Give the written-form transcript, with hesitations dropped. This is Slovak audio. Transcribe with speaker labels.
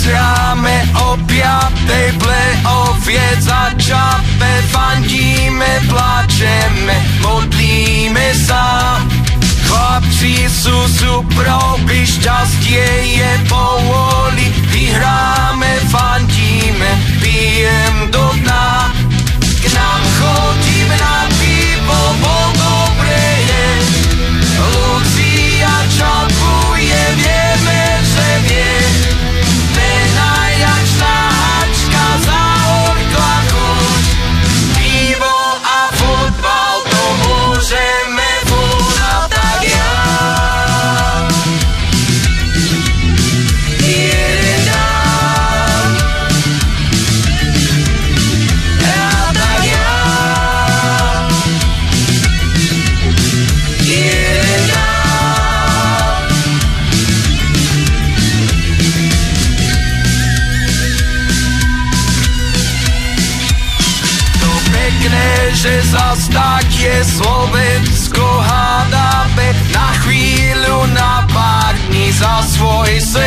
Speaker 1: Hráme o 5. playoff je začape, fandíme, plačeme, modlíme sa. Chlapci sú súproby, šťastie je povoli, vyhráme, fandíme, pijem do dna. K nám chodíme na pivo, bo dobre je, Lucia čapuje, vieme, že vie. Že zas tak je Slovensko, hádame na chvíľu, na pár dní za svoj sen.